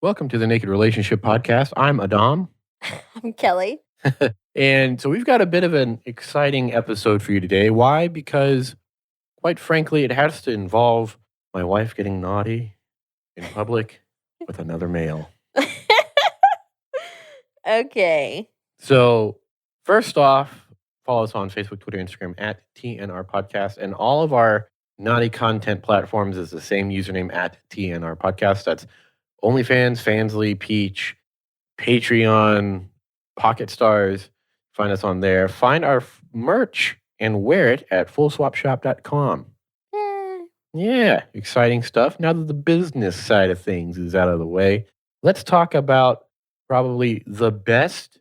Welcome to the Naked Relationship Podcast. I'm Adam. I'm Kelley. And so we've got a bit of an exciting episode for you today. Why? Because, quite frankly, it has to involve my wife getting naughty in public with another male. Okay. So, first off, follow us on Facebook, Twitter, Instagram at TNR Podcast. And all of our naughty content platforms is the same username at TNR Podcast. That's OnlyFans, Fansly, Peach, Patreon, Pocket Stars. Find us on there. Find our merch and wear it at fullswapshop.com. Yeah, exciting stuff. Now that the business side of things is out of the way, let's talk about probably the best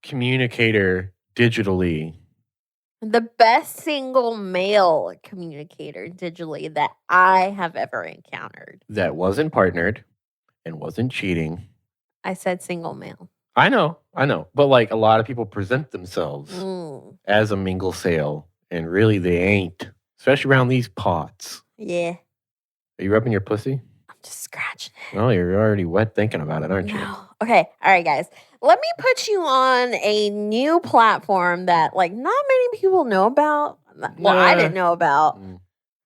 communicator digitally. The best single male communicator digitally that I have ever encountered. That wasn't partnered and wasn't cheating. I said single male. I know. But like a lot of people present themselves as a mingle sale, and really they ain't, especially around these pots. Yeah. Are you rubbing your pussy? I'm just scratching it. Oh, you're already wet thinking about it, aren't you? No. Okay. All right, guys. Let me put you on a new platform that like not many people know about. Well, I didn't know about.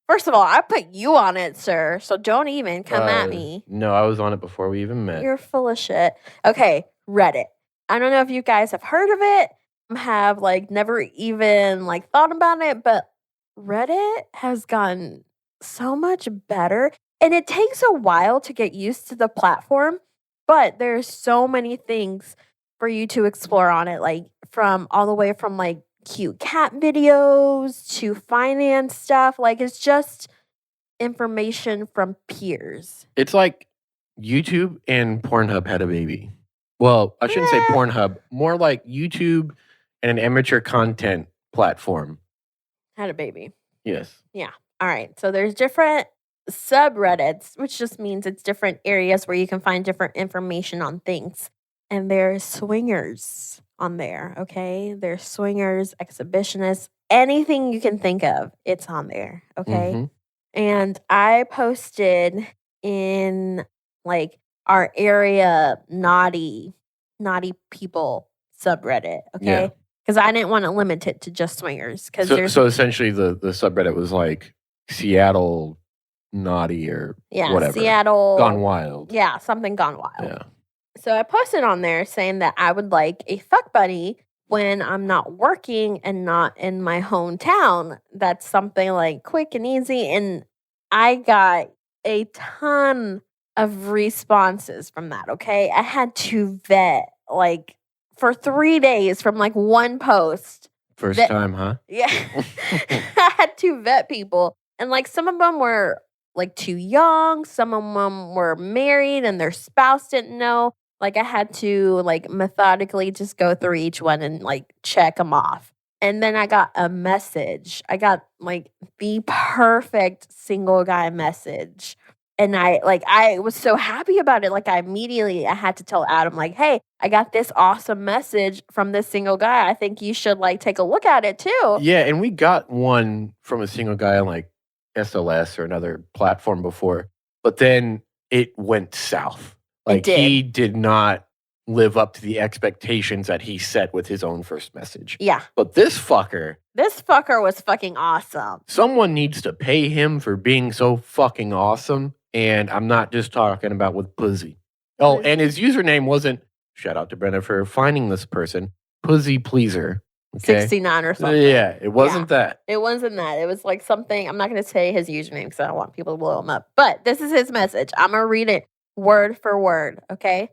First of all, I put you on it, sir. So don't even come at me. No, I was on it before we even met. You're full of shit. Okay, Reddit. I don't know if you guys have heard of it, have like never even like thought about it, but Reddit has gotten so much better. And it takes a while to get used to the platform, but there's so many things for you to explore on it, like from all the way from like cute cat videos to finance stuff. Like it's just information from peers. It's like YouTube and Pornhub had a baby. Well, I shouldn't say Pornhub, more like YouTube and an amateur content platform. Had a baby. Yes. Yeah. All right. So there's different subreddits, which just means it's different areas where you can find different information on things. And there's swingers on there, okay? There's swingers, exhibitionists, anything you can think of, it's on there, okay? Mm-hmm. And I posted in like our area naughty people subreddit, okay? Because I didn't want to limit it to just swingers. So essentially the subreddit was like Seattle naughty or whatever. Seattle. Gone wild. Yeah, something gone wild. Yeah. So I posted on there saying that I would like a fuck buddy when I'm not working and not in my hometown. That's something like quick and easy. And I got a ton of responses from that, okay? I had to vet like for 3 days from like one post. First time, huh? Yeah. I had to vet people. And like some of them were like too young. Some of them were married and their spouse didn't know. Like I had to like methodically just go through each one and like check them off. And then I got a message. I got like the perfect single guy message. And I was so happy about it. Like I had to tell Adam like, hey, I got this awesome message from this single guy. I think you should like take a look at it too. Yeah, and we got one from a single guy on like SLS or another platform before, but then it went south. Like he did not live up to the expectations that he set with his own first message. Yeah. But this fucker was fucking awesome. Someone needs to pay him for being so fucking awesome. And I'm not just talking about with pussy. Oh, and his username wasn't, shout out to Brenda for finding this person, Pussy Pleaser. Okay? 69 or something. Yeah, it wasn't that. It wasn't that. It was like something, I'm not going to say his username because I don't want people to blow him up. But this is his message. I'm going to read it word for word, okay?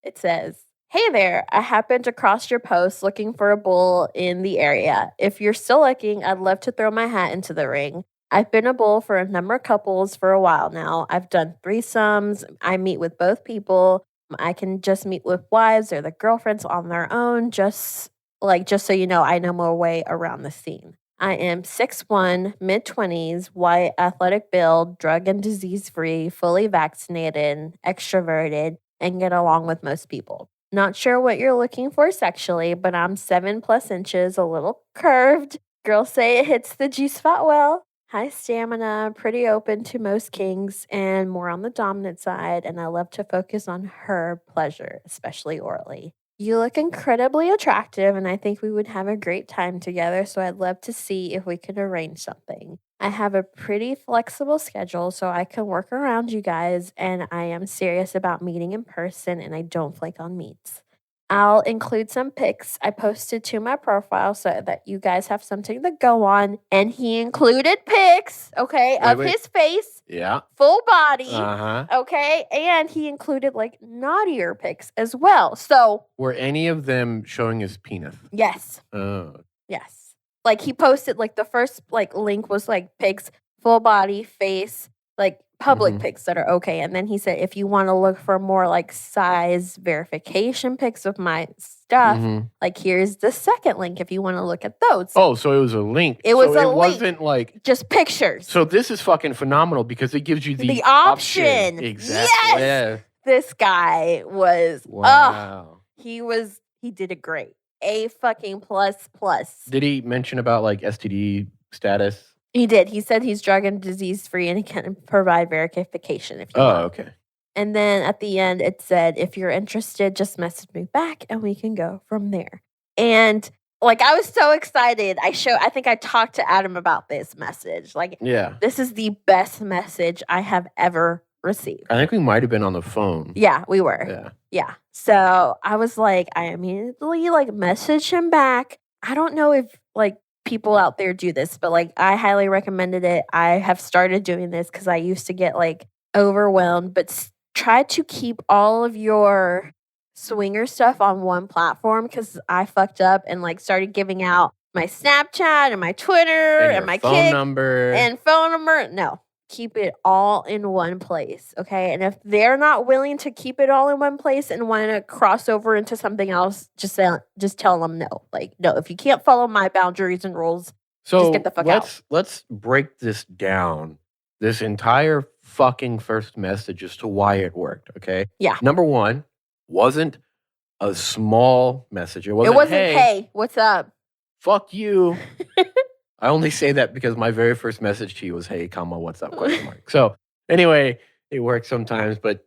It says, hey there, I happened across your post looking for a bull in the area. If you're still looking, I'd love to throw my hat into the ring. I've been a bull for a number of couples for a while now. I've done threesomes. I meet with both people. I can just meet with wives or the girlfriends on their own. Just so you know, I know my way around the scene. I am 6'1", mid-20s, white, athletic build, drug and disease-free, fully vaccinated, extroverted, and get along with most people. Not sure what you're looking for sexually, but I'm 7+ inches, a little curved. Girls say it hits the G spot well. High stamina, pretty open to most kings, and more on the dominant side. And I love to focus on her pleasure, especially orally. You look incredibly attractive, and I think we would have a great time together. So I'd love to see if we could arrange something. I have a pretty flexible schedule, so I can work around you guys. And I am serious about meeting in person, and I don't flake on meets. I'll include some pics I posted to my profile so that you guys have something to go on. And he included pics, okay, of wait. his face, Yeah. full body, Uh-huh. okay, and he included like naughtier pics as well. So Were any of them showing his penis? yes, Oh. yes. Like he posted like the first like link was like pics, full body, face, like public pics that are okay. And then he said, if you want to look for more like size verification pics of my stuff, like here's the second link if you want to look at those. Oh, so it was a link. It was so a it link. wasn't like Just pictures. So this is fucking phenomenal because it gives you the option. Exactly. Yes. This guy was Wow. he did it great. A fucking plus. Did he mention about like STD status? He did. He said he's drug and disease free and he can provide verification if you want. Oh, okay. And then at the end, it said, if you're interested, just message me back and we can go from there. And like, I was so excited. I think I talked to Adam about this message. Like, Yeah. this is the best message I have ever received. I think we might have been on the phone. Yeah, we were. Yeah. So I was like, I immediately like messaged him back. I don't know if like people out there do this, but like I highly recommended it. I have started doing this because I used to get like overwhelmed, but try to keep all of your swinger stuff on one platform because I fucked up and like started giving out my Snapchat and my Twitter and my phone number. and phone number. No, keep it all in one place, okay? And if they're not willing to keep it all in one place and want to cross over into something else, just tell them no. Like, no, if you can't follow my boundaries and rules, just get the fuck out. Let's break this down. This entire fucking first message as to why it worked, okay? Yeah. Number one, wasn't a small message. It wasn't hey, what's up? Fuck you. I only say that because my very first message to you was, hey, comma, what's up, question mark. So anyway, it works sometimes, but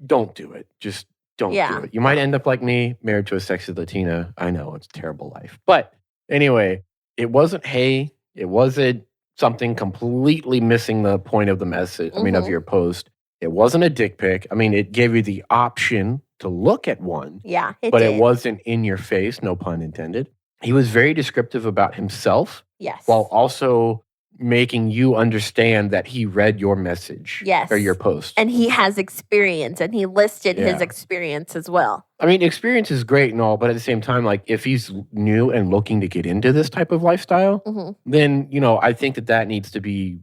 don't do it. Just don't do it. You might end up like me, married to a sexy Latina. I know, it's a terrible life. But anyway, it wasn't, hey, it wasn't something completely missing the point of the message, of your post. It wasn't a dick pic. I mean, it gave you the option to look at one. Yeah, but it wasn't in your face, no pun intended. He was very descriptive about himself. Yes. While also making you understand that he read your message. Yes. Or your post. And he has experience and he listed his experience as well. I mean, experience is great and all, but at the same time, like if he's new and looking to get into this type of lifestyle, then, I think that needs to be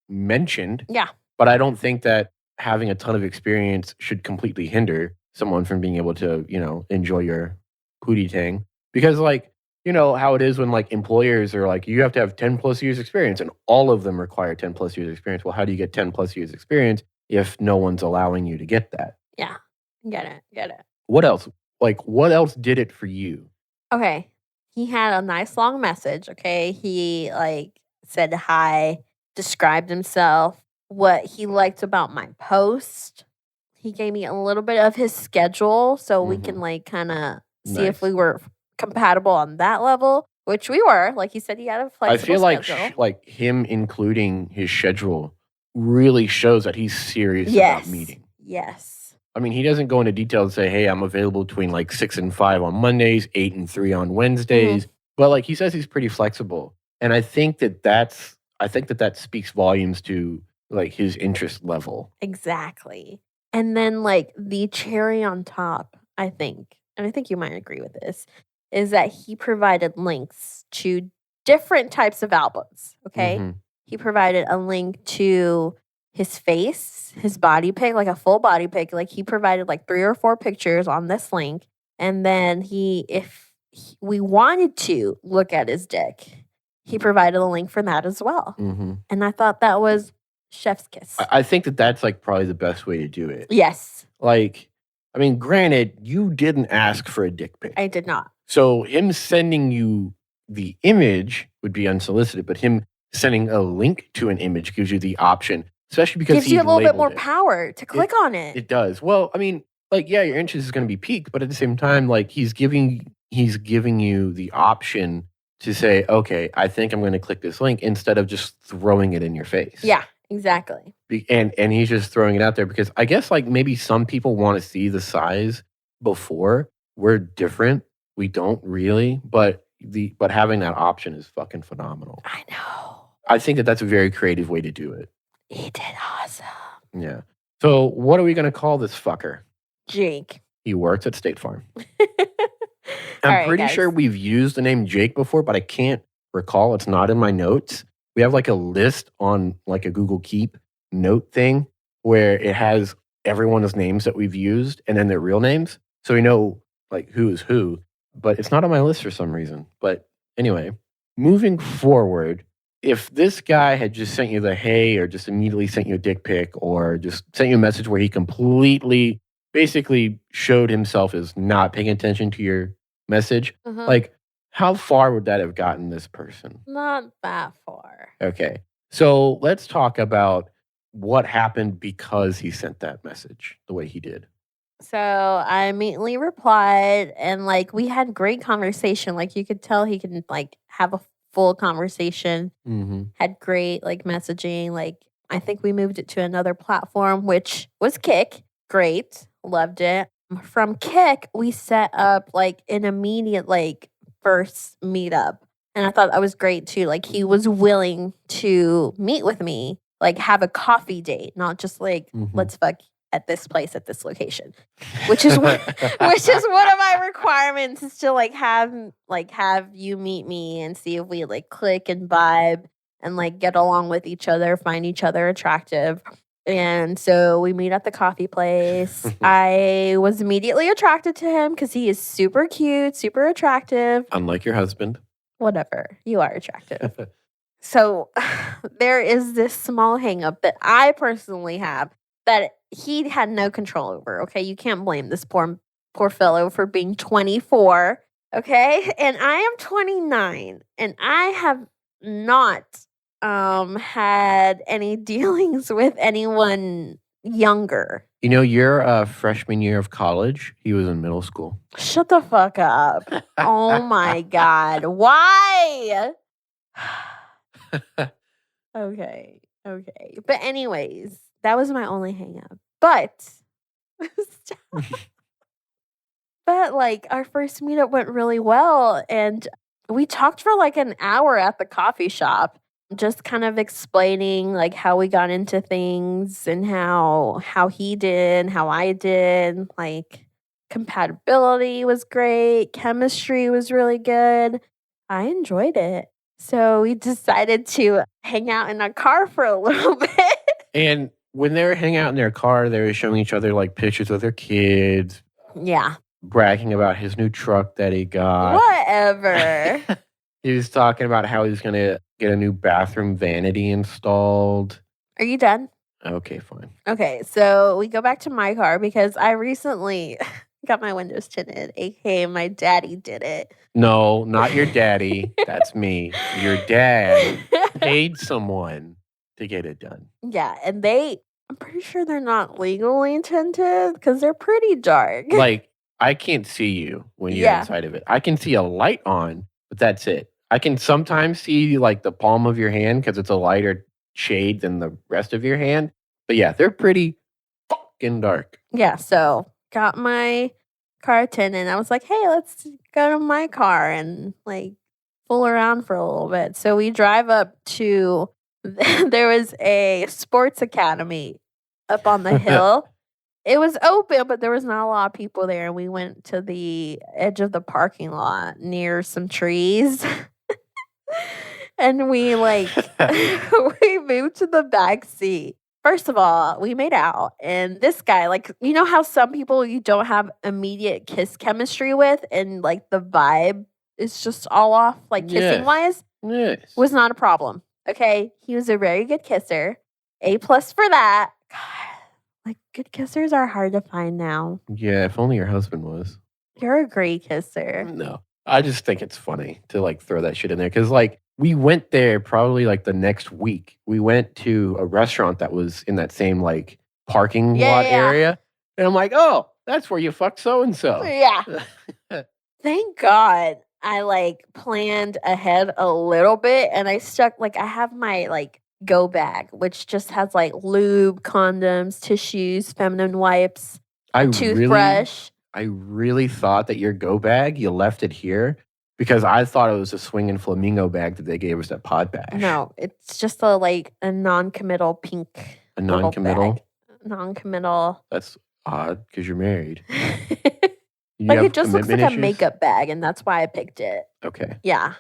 mentioned. Yeah. But I don't think that having a ton of experience should completely hinder someone from being able to, enjoy your pootie tang. Because like, how it is when like employers are like, you have to have 10 plus years experience and all of them require 10 plus years experience. Well, how do you get 10 plus years experience if no one's allowing you to get that? Yeah. Get it. What else? Like, what else did it for you? Okay. He had a nice long message. Okay. He like said hi, described himself, what he liked about my post. He gave me a little bit of his schedule so we can like kind of see if we were compatible on that level, which we were. Like he said, he had a flexible schedule. I feel like him including his schedule really shows that he's serious about meeting. Yes. I mean, he doesn't go into detail and say, hey, I'm available between like 6 and 5 on Mondays, 8 and 3 on Wednesdays. But like he says he's pretty flexible. And I think that speaks volumes to like his interest level. Exactly. And then like the cherry on top, I think, and I think you might agree with this, is that he provided links to different types of albums, okay? He provided a link to his face, his body pic, like a full body pic. Like he provided like 3 or 4 pictures on this link. And then if we wanted to look at his dick, he provided a link for that as well. And I thought that was chef's kiss. I think that's like probably the best way to do it. Yes. Like, I mean, granted, you didn't ask for a dick pic. I did not. So him sending you the image would be unsolicited, but him sending a link to an image gives you the option, especially because Gives you he a little bit more labeled it. power to click on it. It does. Well, I mean, like, yeah, your interest is going to be piqued, but at the same time, like, he's giving you the option to say, okay, I think I'm going to click this link instead of just throwing it in your face. Yeah, exactly. And he's just throwing it out there because I guess like maybe some people want to see the size before. We're different. We don't really, but having that option is fucking phenomenal. I know. I think that that's a very creative way to do it. He did awesome. Yeah. So what are we going to call this fucker? Jake. He works at State Farm. All I'm right, pretty guys. sure we've used the name Jake before, but I can't recall. It's not in my notes. We have like a list on like a Google Keep note thing where it has everyone's names that we've used and then their real names. So we know like who is who, but it's not on my list for some reason. But anyway, moving forward, if this guy had just sent you the hey or just immediately sent you a dick pic or just sent you a message where he completely basically showed himself as not paying attention to your message, like how far would that have gotten this person? Not that far. Okay. So let's talk about what happened because he sent that message the way he did. So I immediately replied and like we had great conversation. Like you could tell he can like have a full conversation. Had great like messaging. Like I think we moved it to another platform, which was Kick. Great. Loved it. From Kick, we set up like an immediate like first meetup. And I thought that was great too. Like he was willing to meet with me, like have a coffee date, not just like let's fuck at this place at this location. Which is one of my requirements is to have you meet me and see if we like click and vibe and like get along with each other, find each other attractive. And so we meet at the coffee place. I was immediately attracted to him because he is super cute, super attractive. Unlike your husband. Whatever. You are attractive. So there is this small hang up that I personally have that he had no control over. Okay. You can't blame this poor fellow for being 24. Okay. And I am 29 and I have not had any dealings with anyone younger. You know, your freshman year of college, he was in middle school. Shut the fuck up. Oh my God. Why? Okay. But anyways, that was my only hang up. But like our first meetup went really well and we talked for like an hour at the coffee shop. Just kind of explaining like how we got into things and how he did, how I did. Like compatibility was great, chemistry was really good. I enjoyed it. So we decided to hang out in a car for a little bit. And when they were hanging out in their car, they were showing each other like pictures of their kids. Yeah. Bragging about his new truck that he got. Whatever. He was talking about how he's going to get a new bathroom vanity installed. Are you done? Okay, fine. Okay, so we go back to my car because I recently got my windows tinted, aka my daddy did it. No, not your daddy. That's me. Your dad paid someone to get it done. Yeah, and I'm pretty sure they're not legally tinted because they're pretty dark. Like, I can't see you when you're inside of it. I can see a light on, but that's it. I can sometimes see like the palm of your hand because it's a lighter shade than the rest of your hand. But yeah, they're pretty fucking dark. Yeah, so got my car tinted and I was like, hey, let's go to my car and like fool around for a little bit. So we drive up to, there was a sports academy up on the hill. It was open, but there was not a lot of people there. And we went to the edge of the parking lot near some trees. And we like, we moved to the back seat. First of all, we made out. And this guy, like, you know how some people you don't have immediate kiss chemistry with and like the vibe is just all off, like kissing wise? Yes. Was not a problem. Okay. He was a very good kisser. A+ for that. God. Like, good kissers are hard to find now. Yeah, if only your husband was. You're a great kisser. No, I just think it's funny to, like, throw that shit in there. Because, like, we went there probably like the next week. We went to a restaurant that was in that same like parking lot Yeah. area. And I'm like, oh, that's where you fucked so and so. Yeah. Thank God I like planned ahead a little bit and I stuck like I have my like go bag, which just has like lube, condoms, tissues, feminine wipes, a toothbrush. I really thought that your go bag, you left it here because I thought it was a swinging flamingo bag that they gave us at Pod Bash. No, it's just a non-committal pink. A non-committal? Non-committal. That's odd because you're married. It just looks like a makeup bag, and that's why I picked it. Okay. Yeah.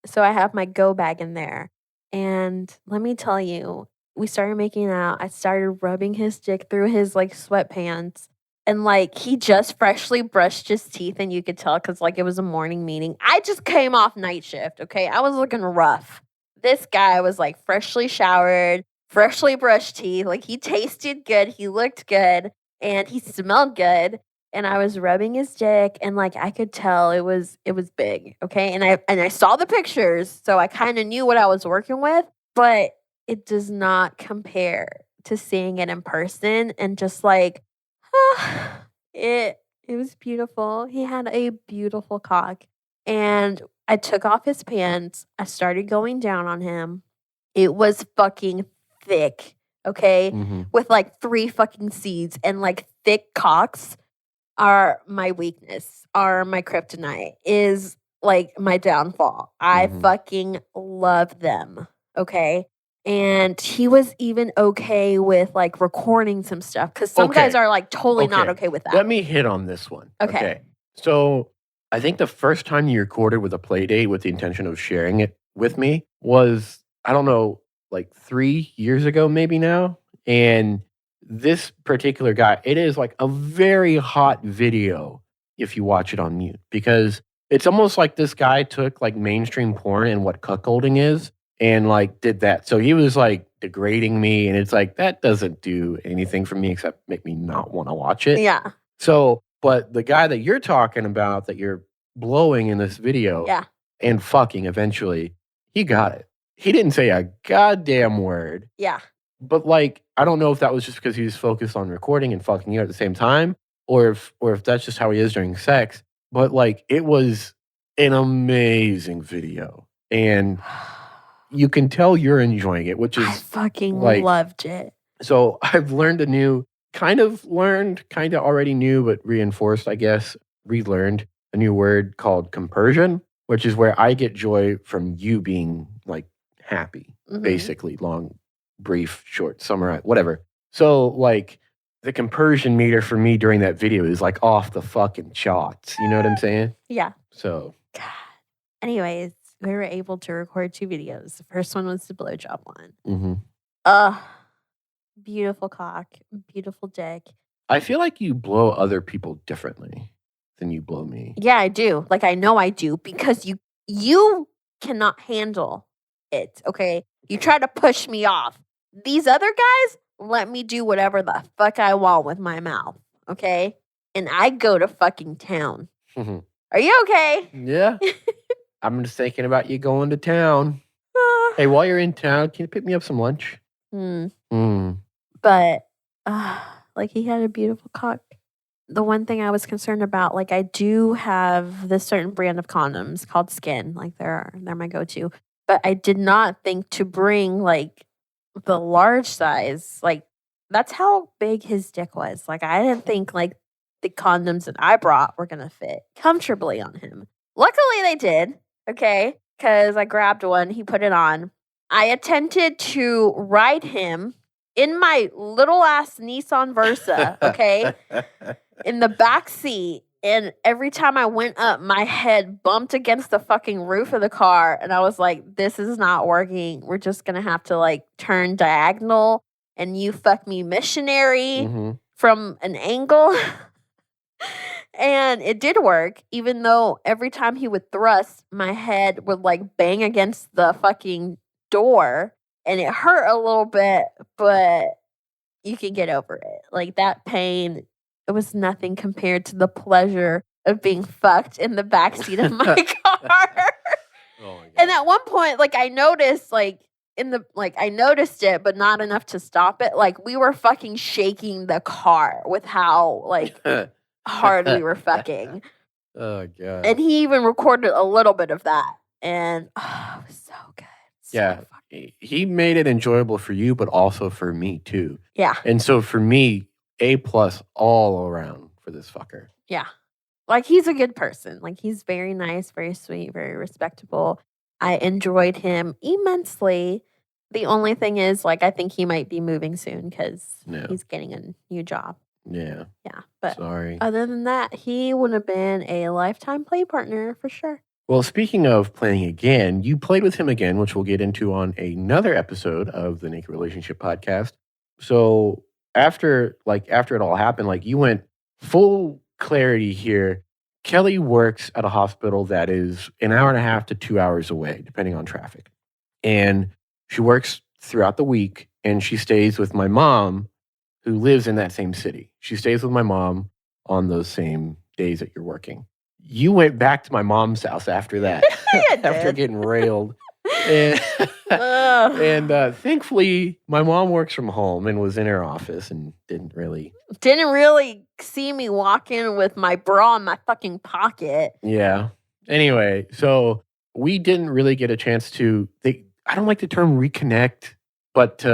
So I have my go bag in there. And let me tell you, we started making out. I started rubbing his dick through his like sweatpants. And like he just freshly brushed his teeth, and you could tell because like it was a morning meeting. I just came off night shift, okay? I was looking rough. This guy was like freshly showered, freshly brushed teeth. Like he tasted good, he looked good, and he smelled good. And I was rubbing his dick, and like I could tell it was big, okay? And I saw the pictures, so I kind of knew what I was working with, but it does not compare to seeing it in person and just like it was beautiful. He had a beautiful cock. And I took off his pants. I started going down on him. It was fucking thick, okay? Mm-hmm. With like 3 fucking seeds, and like thick cocks are my weakness, are my kryptonite, is like my downfall. I fucking love them, okay? And he was even okay with like recording some stuff because some guys are like totally not okay with that. Let me hit on this one. Okay. So I think the first time you recorded with a play date with the intention of sharing it with me was, I don't know, like 3 years ago, maybe now. And this particular guy, it is like a very hot video if you watch it on mute, because it's almost like this guy took like mainstream porn and what cuckolding is and like did that. So he was like degrading me, and it's like that doesn't do anything for me except make me not want to watch it. Yeah. So, but the guy that you're talking about that you're blowing in this video and fucking eventually, he got it. He didn't say a goddamn word. Yeah. But like, I don't know if that was just because he was focused on recording and fucking you at the same time, or if that's just how he is during sex. But like, it was an amazing video, and you can tell you're enjoying it, which is I fucking loved it. So I've learned kind of already knew, but reinforced, I guess, relearned a new word called compersion, which is where I get joy from you being like happy, basically, long, brief, short, summarize, whatever. So like the compersion meter for me during that video is like off the fucking charts. You know what I'm saying? Yeah. So. God. Anyways, we were able to record 2 videos. The first one was the blowjob one. Beautiful cock, beautiful dick. I feel like you blow other people differently than you blow me. Yeah, I do. Like I know I do because you cannot handle it, okay? You try to push me off. These other guys let me do whatever the fuck I want with my mouth, okay? And I go to fucking town. Are you okay? Yeah. I'm just thinking about you going to town. Hey, while you're in town, can you pick me up some lunch? But, like, he had a beautiful cock. The one thing I was concerned about, like, I do have this certain brand of condoms called Skin. Like, they're my go-to. But I did not think to bring, like, the large size. Like, that's how big his dick was. Like, I didn't think, like, the condoms that I brought were going to fit comfortably on him. Luckily, they did, okay? Because I grabbed one. He put it on. I attempted to ride him in my little ass Nissan Versa, okay, in the back seat. And every time I went up, my head bumped against the fucking roof of the car. And I was like, this is not working. We're just going to have to like turn diagonal and you fuck me missionary from an angle. And it did work, even though every time he would thrust, my head would like bang against the fucking door. And it hurt a little bit, but you can get over it. Like that pain, it was nothing compared to the pleasure of being fucked in the backseat of my car. Oh my god. And at one point, like, I noticed, like, I noticed it, but not enough to stop it. Like, we were fucking shaking the car with how, like, hard we were fucking. Oh god. And he even recorded a little bit of that. And, oh, it was so good. So Yeah. He made it enjoyable for you, but also for me too. Yeah. And so for me, A+ all around for this fucker. Yeah. Like, he's a good person. Like, he's very nice, very sweet, very respectable. I enjoyed him immensely. The only thing is, like, I think he might be moving soon because Yeah. he's getting a new job. Yeah. Yeah. But Sorry. other than that, he would have been a lifetime play partner for sure. Well, speaking of playing again, you played with him again, which we'll get into on another episode of the Naked Relationship Podcast. So after it all happened, like you went full clarity here. Kelley works at a hospital that is an hour and a half to 2 hours away, depending on traffic. And she works throughout the week and she stays with my mom, who lives in that same city. She stays with my mom on those same days that you're working. You went back to my mom's house after that, after getting railed. And, thankfully, my mom works from home and was in her office and didn't really see me walk in with my bra in my fucking pocket. Yeah. Anyway, so we didn't really get a chance to. I don't like the term reconnect, but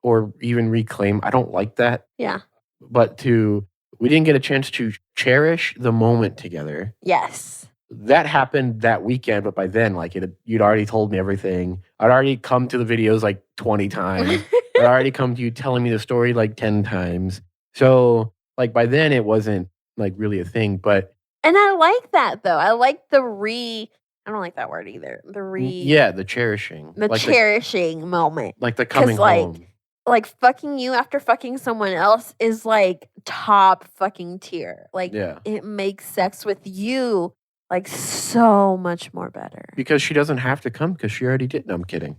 or even reclaim. I don't like that. Yeah. But we didn't get a chance to cherish the moment together. Yes. That happened that weekend, but by then, like you'd already told me everything. I'd already come to the videos like 20 times. I'd already come to you telling me the story like 10 times. So, like by then, it wasn't like really a thing. But and I like that though. I like I don't like that word either. The cherishing, the like cherishing moment, like the coming home. Like fucking you after fucking someone else is like top fucking tier. Like it makes sex with you like so much more better. Because she doesn't have to come because she already did. No, I'm kidding.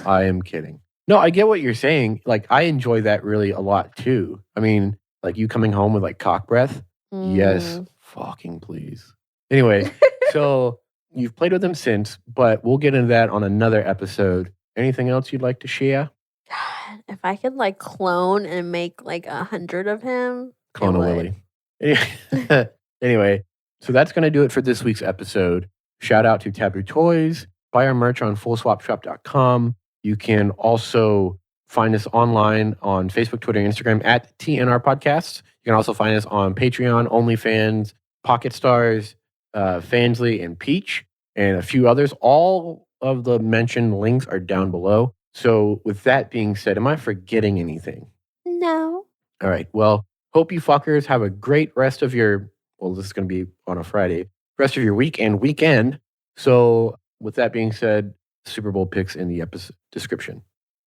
I am kidding. No, I get what you're saying. Like I enjoy that really a lot too. I mean, like you coming home with like cock breath. Yes, fucking please. Anyway, so you've played with him since, but we'll get into that on another episode. Anything else you'd like to share? God, if I could like clone and make like 100 of him. Clone a Willy. Anyway, so that's going to do it for this week's episode. Shout out to Taboo Toys. Buy our merch on fullswapshop.com. You can also find us online on Facebook, Twitter, and Instagram at TNR Podcasts. You can also find us on Patreon, OnlyFans, Pocket Stars, Fansly, and Peach, and a few others. All of the mentioned links are down below. So with that being said, am I forgetting anything? No. All right. Well, hope you fuckers have a great rest of your, well, this is going to be on a Friday, rest of your week and weekend. So with that being said, Super Bowl picks in the episode description.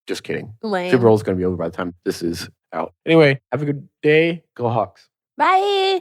Just kidding. Lame. Super Bowl is going to be over by the time this is out. Anyway, have a good day. Go Hawks. Bye.